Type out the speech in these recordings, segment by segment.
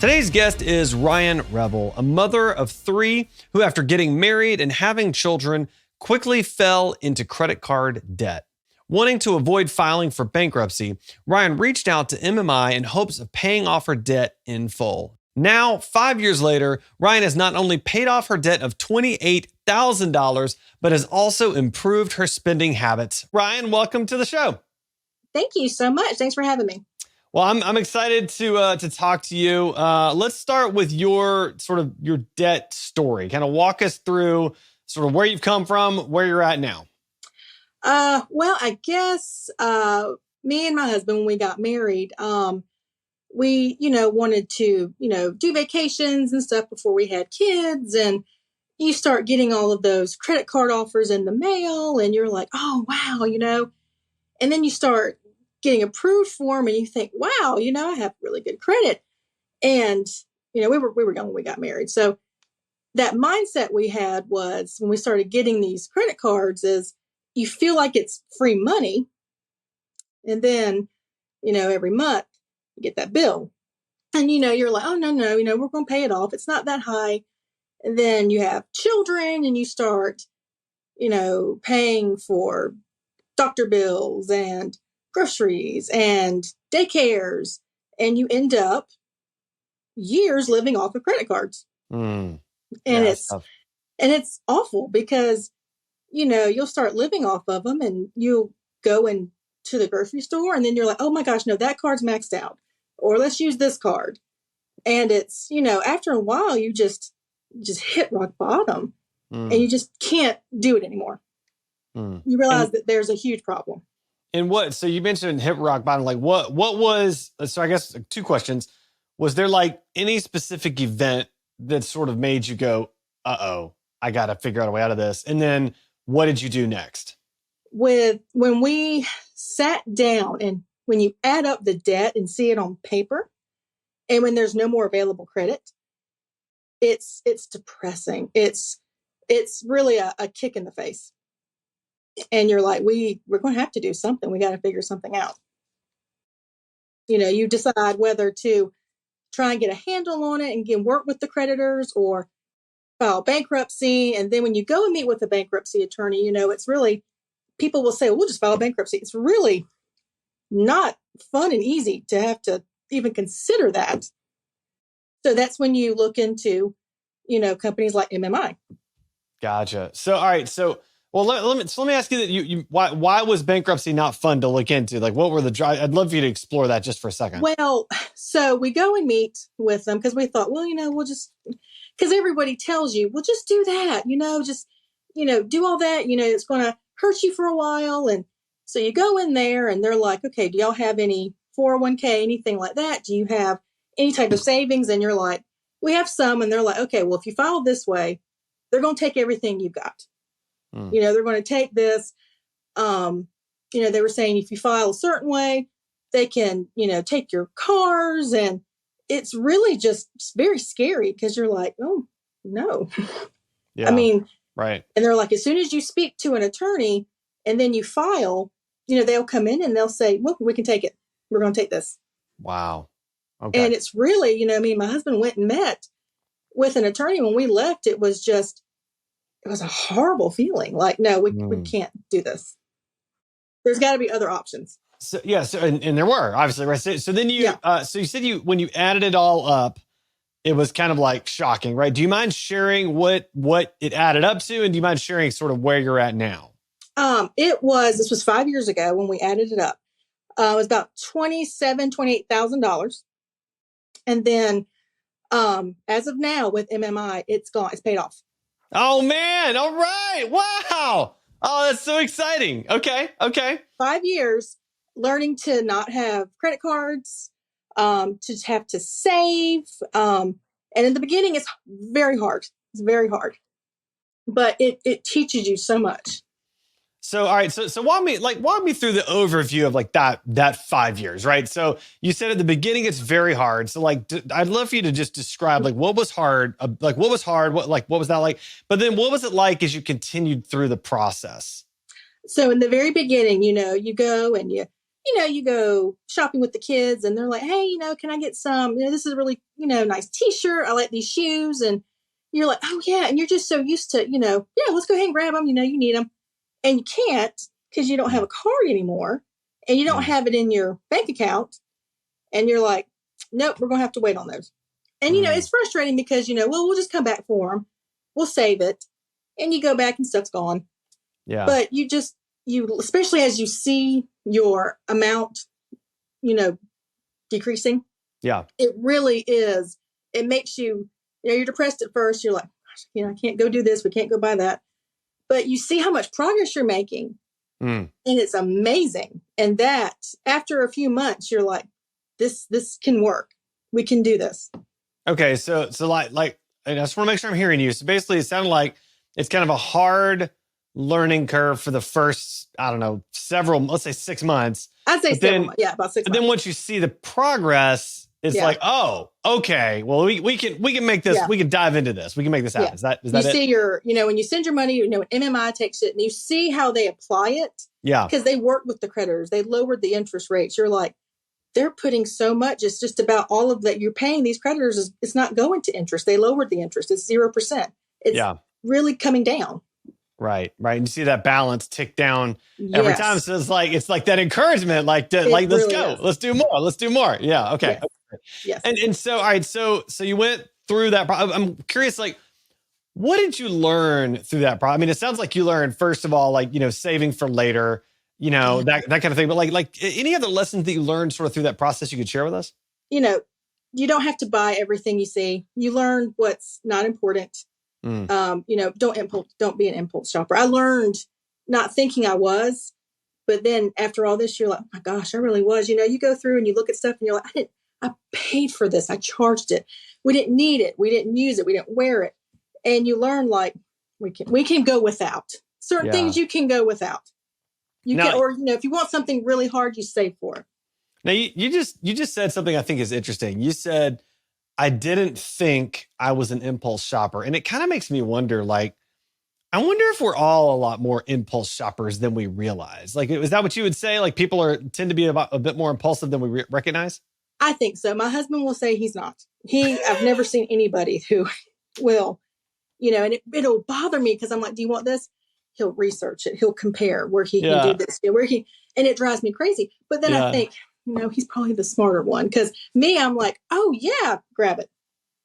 Today's guest is Ryann Revell, a mother of three who, after getting married and having children, quickly fell into credit card debt. Wanting to avoid filing for bankruptcy, Ryann reached out to MMI in hopes of paying off her debt in full. Now, 5 years later, Ryann has not only paid off her debt of $28,000, but has also improved her spending habits. Ryann, welcome to the show. Thank you so much. Thanks for having me. Well, I'm excited to talk to you. Let's start with your debt story. Kind of walk us through sort of where you've come from, where you're at now. Well, I guess me and my husband, when we got married, we wanted to do vacations and stuff before we had kids, and you start getting all of those credit card offers in the mail, and you're like, oh wow, and then you start getting approved for them, and you think, wow, I have really good credit. And, we were young when we got married. So that mindset we had was when we started getting these credit cards is you feel like it's free money. And then, every month you get that bill and, you're like, oh, no, we're going to pay it off. It's not that high. And then you have children and you start, paying for doctor bills and groceries and daycares, and you end up years living off of credit cards. And it's awful because, you'll start living off of them and you'll go into the grocery store and then you're like, oh my gosh, no, that card's maxed out, or let's use this card. And it's, after a while, you just hit rock bottom and you just can't do it anymore. You realize that there's a huge problem. And so you mentioned hit rock bottom, like what was, so I guess two questions. Was there like any specific event that sort of made you go, uh-oh, I got to figure out a way out of this? And then what did you do next? When we sat down and when you add up the debt and see it on paper, and when there's no more available credit, it's depressing. It's really a kick in the face. And you're like, we're going to have to do something. We got to figure something out. You decide whether to try and get a handle on it and work with the creditors or file bankruptcy. And then when you go and meet with a bankruptcy attorney, it's really, people will say, well, we'll just file bankruptcy. It's really not fun and easy to have to even consider that. So that's when you look into, companies like MMI. Gotcha. So, all right. So, well, let me ask you that why was bankruptcy not fun to look into? Like, what were I'd love for you to explore that just for a second. Well, so we go and meet with them because we thought, well, we'll just, because everybody tells you, well, just do that, just, do all that, it's going to hurt you for a while. And so you go in there and they're like, okay, do y'all have any 401k, anything like that? Do you have any type of savings? And you're like, we have some. And they're like, okay, well, if you file this way, they're going to take everything you've got. They're going to take this. They were saying if you file a certain way, they can, take your cars. And it's really just very scary because you're like, oh, no. Yeah, I mean, right. And they're like, as soon as you speak to an attorney and then you file, they'll come in and they'll say, well, we can take it. We're going to take this. Wow. Okay. And it's really, my husband went and met with an attorney. When we left, it was a horrible feeling. Like, no, we can't do this. There's got to be other options. So, yeah. So, and there were obviously, right. So then so you said when you added it all up, it was kind of like shocking, right? Do you mind sharing what it added up to? And do you mind sharing sort of where you're at now? This was 5 years ago when we added it up. It was about $28,000. And then, as of now with MMI, it's paid off. Oh man. All right. Wow. Oh, that's so exciting. Okay. 5 years learning to not have credit cards, to have to save. And in the beginning, it's very hard. It's very hard, but it teaches you so much. So, all right. So walk me through the overview of like that 5 years, right? So you said at the beginning, it's very hard. So like, I'd love for you to just describe like what was hard, what was that like? But then what was it like as you continued through the process? So in the very beginning, you go and you you go shopping with the kids and they're like, hey, can I get some, this is a really, nice t-shirt. I like these shoes. And you're like, oh yeah. And you're just so used to, yeah, let's go ahead and grab them. You need them. And you can't because you don't have a card anymore and you don't have it in your bank account. And you're like, nope, we're going to have to wait on those. And, it's frustrating because, we'll just come back for them. We'll save it. And you go back and stuff's gone. Yeah. But you especially as you see your amount, decreasing. Yeah. It really is. It makes you, you're depressed at first. You're like, gosh, I can't go do this. We can't go buy that. But you see how much progress you're making. And it's amazing. And that after a few months, you're like, this can work. We can do this. Okay. So like, I just want to make sure I'm hearing you. So basically it sounded like it's kind of a hard learning curve for the first, I don't know, let's say 6 months. I'd say about 6 months. But then once you see the progress, it's like, oh, okay, well, we can make this, we can dive into this. We can make this happen. Is that you see it? When you send your money, when MMI takes it and you see how they apply it. Yeah. Because they work with the creditors. They lowered the interest rates. You're like, they're putting so much. It's just about all of that you're paying these creditors. It's not going to interest. They lowered the interest. It's 0%. It's really coming down. Right. And you see that balance tick down every time. So it's like that encouragement, let's go. Let's do more. Yeah. Okay. Yes. And so, all right. So you went through that. I'm curious, what did you learn through that problem? I mean, it sounds like you learned, first of all, saving for later, that kind of thing. But like any other lessons that you learned sort of through that process you could share with us? You don't have to buy everything you see. You learn what's not important. Don't be an impulse shopper. I learned not thinking I was, but then after all this, you're like, oh my gosh, I really was. You go through and you look at stuff and you're like, I paid for this. I charged it. We didn't need it. We didn't use it. We didn't wear it. And you learn we can go without certain things. You can go without. If you want something really hard, you save for it. Now you just said something I think is interesting. You said, I didn't think I was an impulse shopper. And it kind of makes me wonder, I wonder if we're all a lot more impulse shoppers than we realize. Is that what you would say? Like people tend to be a bit more impulsive than we recognize? I think so. My husband will say he's not. I've never seen anybody who will, and it'll bother me because I'm like, do you want this? He'll research it. He'll compare where he can do this, and it drives me crazy. But then I think, he's probably the smarter one because me, I'm like, oh yeah, grab it.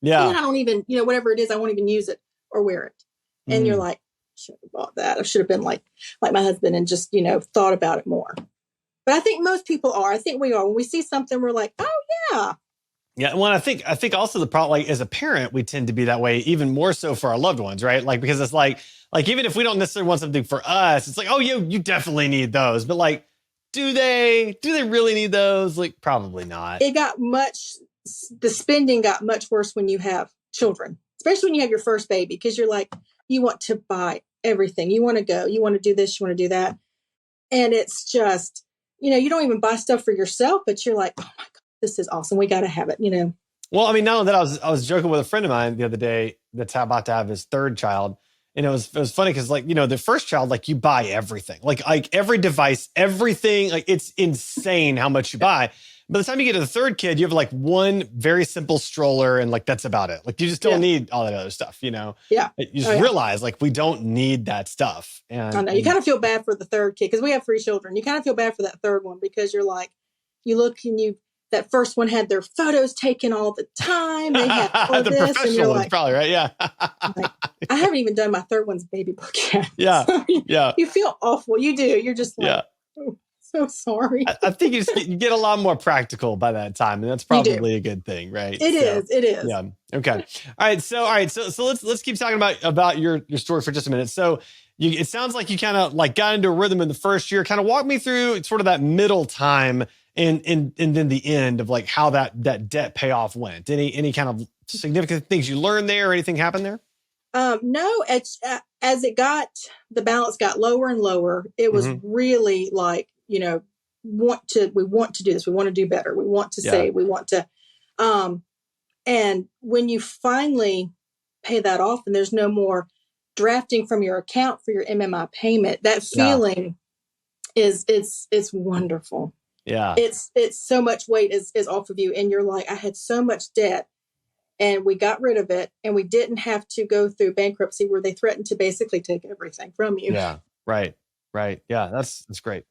Yeah. And I don't even, whatever it is, I won't even use it or wear it. And you're like, I should have bought that. I should have been like my husband and just, thought about it more. But I think most people are. I think we are. When we see something, we're like, oh yeah. Yeah. Well, I think also the problem, as a parent, we tend to be that way even more so for our loved ones, right? Because it's like even if we don't necessarily want something for us, it's like, oh, you definitely need those. But do they really need those? Probably not. The spending got much worse when you have children, especially when you have your first baby, because you're like, you want to buy everything. You want to go, you want to do this, you want to do that. And it's just, you don't even buy stuff for yourself, but you're like, oh my God, this is awesome. We got to have it, Well, I mean, not only that, I was joking with a friend of mine the other day that's about to have his third child. And it was funny because the first child, you buy everything, like every device, everything, it's insane how much you buy. By the time you get to the third kid, you have one very simple stroller and that's about it. You just don't need all that other stuff, Yeah. You just realize we don't need that stuff. And I know you kind of feel bad for the third kid because we have 3 children. You kind of feel bad for that third one because you're like, you look and that first one had their photos taken all the time. They had all the this, professional and you're one's like, probably right. Yeah. I haven't even done my third one's baby book yet. Yeah. So Yeah. You feel awful. You do. You're just like, oh, so sorry. I think you get a lot more practical by that time, and that's probably a good thing, right? It is. Yeah. Okay. All right. So let's keep talking about your story for just a minute. So it sounds like you kind of got into a rhythm in the first year. Kind of walk me through sort of that middle time and then the end of how that debt payoff went. Any kind of significant things you learned there or anything happened there? No, as the balance got lower and lower, it was really we want to do this. We want to do better. We want to save. We want to, and when you finally pay that off and there's no more drafting from your account for your MMI payment, that feeling it's wonderful. Yeah. It's so much weight is off of you. And you're like, I had so much debt and we got rid of it and we didn't have to go through bankruptcy where they threatened to basically take everything from you. Yeah. Right. Right. Yeah. That's great.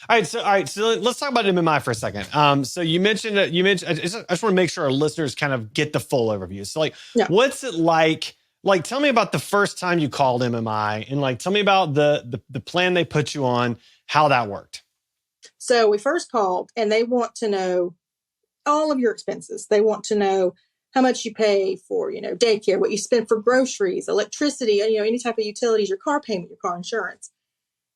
All right. So let's talk about MMI for a second. So you mentioned, I just want to make sure our listeners kind of get the full overview. So like, Yeah. what's it like? Like, tell me about the first time you called MMI and like, tell me about the plan they put you on, how that worked. So we first called and they want to know all of your expenses. They want to know how much you pay for, daycare, what you spend for groceries, electricity, any type of utilities, your car payment, your car insurance.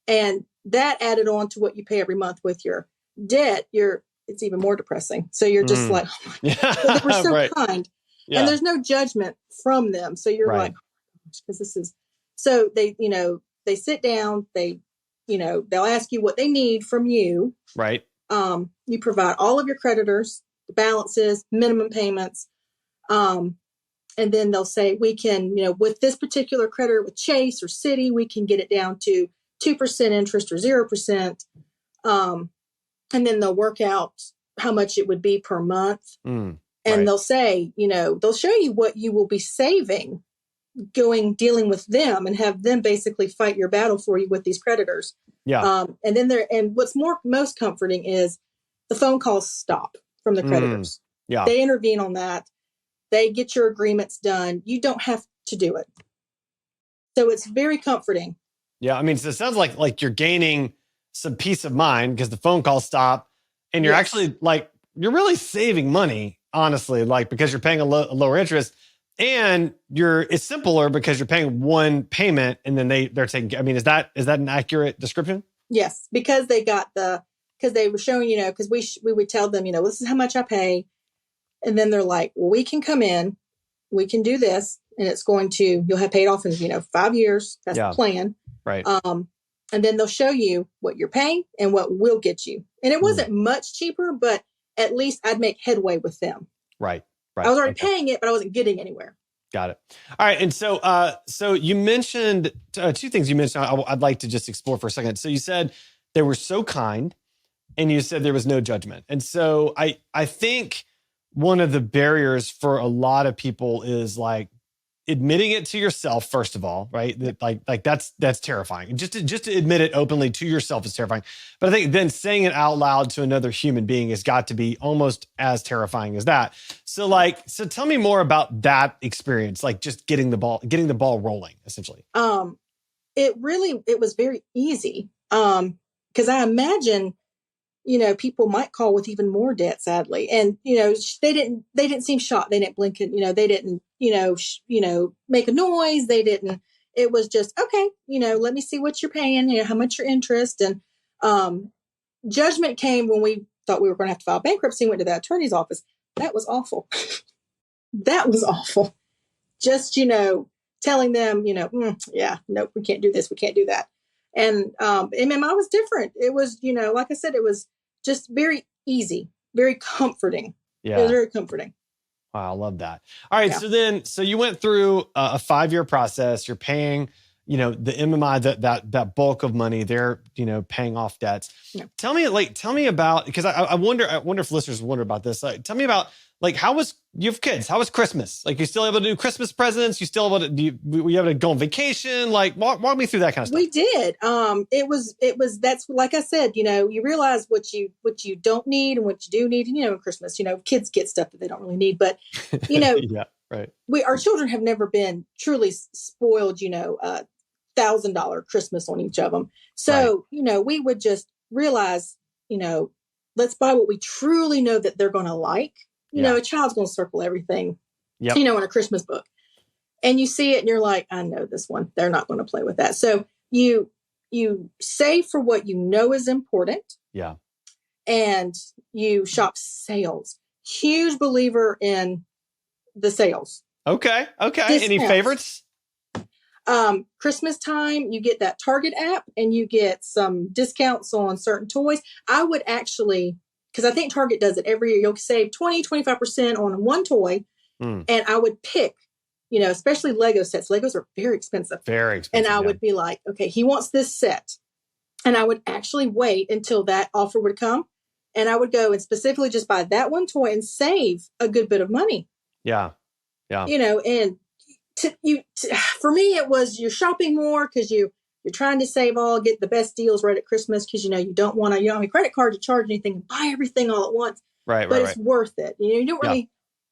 And that added on to what you pay every month with your debt, it's even more depressing. So you're just like, oh my Yeah. God. They were so Right. kind. Yeah. And there's no judgment from them. So you're like, oh my gosh, because this is, so they sit down, they'll ask you what they need from you. Right. You provide all of your creditors, the balances, minimum payments. And then they'll say, we can, with this particular creditor with Chase or Citi, we can get it down to 2% interest or 0%. And then they'll work out how much it would be per month. And they'll say, they'll show you what you will be saving dealing with them and have them basically fight your battle for you with these creditors. Yeah. And what's most comforting is the phone calls stop from the creditors. Yeah. They intervene on that. They get your agreements done. You don't have to do it. So it's very comforting. Yeah. I mean, so it sounds like you're gaining some peace of mind because the phone calls stop and you're actually like, you're really saving money, honestly, like because you're paying a lower interest and it's simpler because you're paying one payment and then they're taking, I mean, is that an accurate description? Yes. Because because they were showing, because we would tell them, this is how much I pay. And then they're like, well, we can come in, we can do this, and you'll have paid off in, 5 years. That's the plan. Right. And then they'll show you what you're paying and what we'll get you. And it wasn't much cheaper, but at least I'd make headway with them. Right. I was already paying it, but I wasn't getting anywhere. Got it. All right. And so you mentioned two things you mentioned I'd like to just explore for a second. So you said they were so kind and you said there was no judgment. And so I think one of the barriers for a lot of people is like admitting it to yourself, first of all, right? That like that's terrifying. Just to admit it openly to yourself is terrifying. But I think then saying it out loud to another human being has got to be almost as terrifying as that. So tell me more about that experience, like just getting the ball rolling, essentially. It was very easy. Because I imagine, people might call with even more debt, sadly. And, they didn't seem shocked. They didn't blink. They didn't, make a noise. It was just, okay, let me see what you're paying, how much your interest. And, judgment came when we thought we were going to have to file bankruptcy, went to the attorney's office. That was awful. That was awful. Just, telling them, nope, we can't do this. We can't do that. And MMI was different. It was, like I said, it was just very easy, very comforting. Yeah. It was very comforting. Wow, I love that. All right. Yeah. So you went through a 5-year process. You're paying, the MMI, that bulk of money. They're, paying off debts. Yeah. Tell me about, because I wonder if listeners wonder about this. Tell me about, you have kids. How was Christmas? Like, you still able to do Christmas presents? You still able to were you able to go on vacation? Like, walk me through that kind of stuff. We did. That's like I said, you realize what you don't need and what you do need. In Christmas, kids get stuff that they don't really need, but yeah, right. Our children have never been truly spoiled, $1,000 Christmas on each of them. So, right. We would just realize, let's buy what we truly know that they're going to like. A child's going to circle everything, in a Christmas book. And you see it and you're like, I know this one. They're not going to play with that. So you save for what you know is important. Yeah. And you shop sales. Huge believer in the sales. Okay. Discounts. Any favorites? Christmas time, you get that Target app and you get some discounts on certain toys. I would actually, because I think Target does it every year, you'll save 20-25% on one toy. And I would pick, especially Lego sets. Legos are very expensive. Very expensive. And I would be like, okay, he wants this set. And I would actually wait until that offer would come. And I would go and specifically just buy that one toy and save a good bit of money. Yeah. Yeah. And for me, it was you're shopping more because you're trying to save get the best deals right at Christmas because, you don't want to, have a credit card to charge anything and buy everything all at once. Right. But it's worth it. You don't really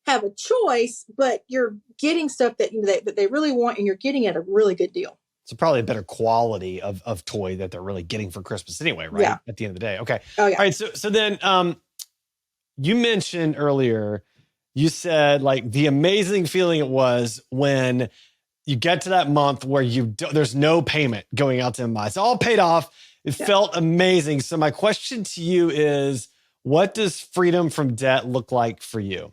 have a choice, but you're getting stuff that they really want and you're getting at a really good deal. So probably a better quality of toy that they're really getting for Christmas anyway, right? Yeah. At the end of the day. Okay. Oh, yeah. All right. So then you mentioned earlier, you said like the amazing feeling it was when you get to that month where there's no payment going out to MMI. It's all paid off. It felt amazing. So my question to you is, what does freedom from debt look like for you?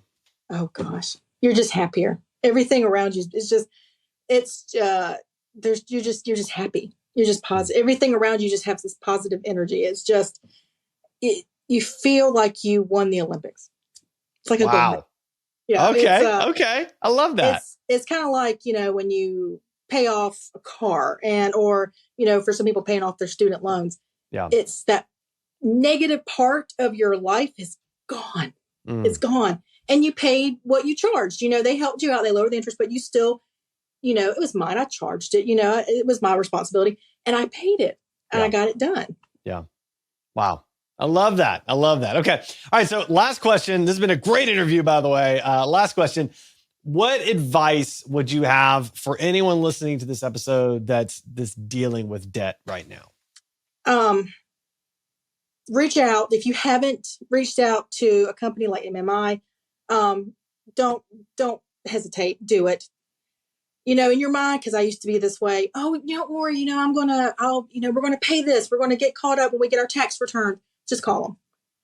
Oh gosh, you're just happier. Everything around you is just, you're just happy. You're just positive. Everything around you just has this positive energy. It's just, you feel like you won the Olympics. It's like a goal. Yeah. Okay. I love that. It's kind of like, when you pay off a car or, for some people paying off their student loans. Yeah. It's that negative part of your life is gone. It's gone. And you paid what you charged. They helped you out. They lowered the interest, but you still, it was mine. I charged it. It was my responsibility and I paid it and I got it done. Yeah. Wow. I love that. Okay. All right. So last question. This has been a great interview, by the way. Last question. What advice would you have for anyone listening to this episode that's dealing with debt right now? Reach out. If you haven't reached out to a company like MMI, don't hesitate. Do it. In your mind, because I used to be this way. Oh, don't worry. We're going to pay this. We're going to get caught up when we get our tax return. Just call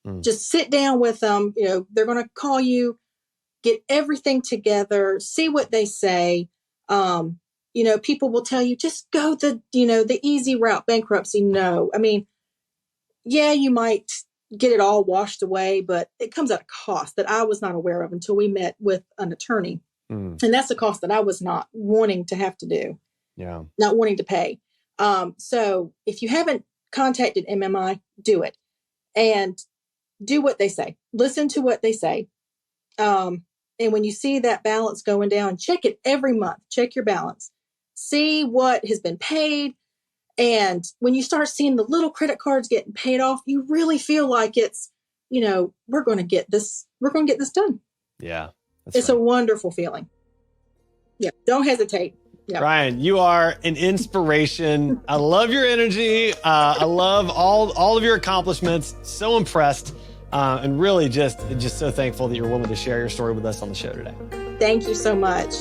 them. Just sit down with them. They're going to call you, get everything together, see what they say. People will tell you, just go the easy route, bankruptcy. No, I mean, yeah, you might get it all washed away, but it comes at a cost that I was not aware of until we met with an attorney. And that's the cost that I was not wanting to have to do. Yeah. Not wanting to pay. So if you haven't contacted MMI, do it. And do what they say. Listen to what they say. And when you see that balance going down, check it every month. Check your balance. See what has been paid. And when you start seeing the little credit cards getting paid off, you really feel like it's, we're going to get this done. Yeah. It's a wonderful feeling. Yeah. Don't hesitate. Yeah. Ryann, you are an inspiration. I love your energy. I love all of your accomplishments. So impressed, and really just so thankful that you're willing to share your story with us on the show today. Thank you so much.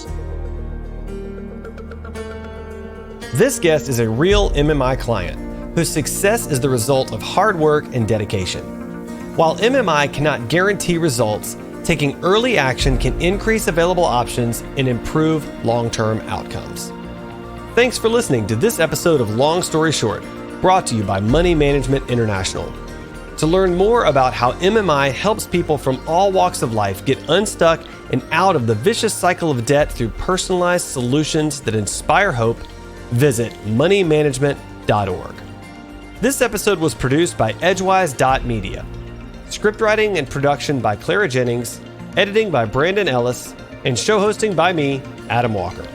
This guest is a real MMI client whose success is the result of hard work and dedication. While MMI cannot guarantee results, taking early action can increase available options and improve long-term outcomes. Thanks for listening to this episode of Long Story Short, brought to you by Money Management International. To learn more about how MMI helps people from all walks of life get unstuck and out of the vicious cycle of debt through personalized solutions that inspire hope, visit moneymanagement.org. This episode was produced by Edgewise.media. Script writing and production by Clara Jennings, editing by Brandon Ellis, and show hosting by me, Adam Walker.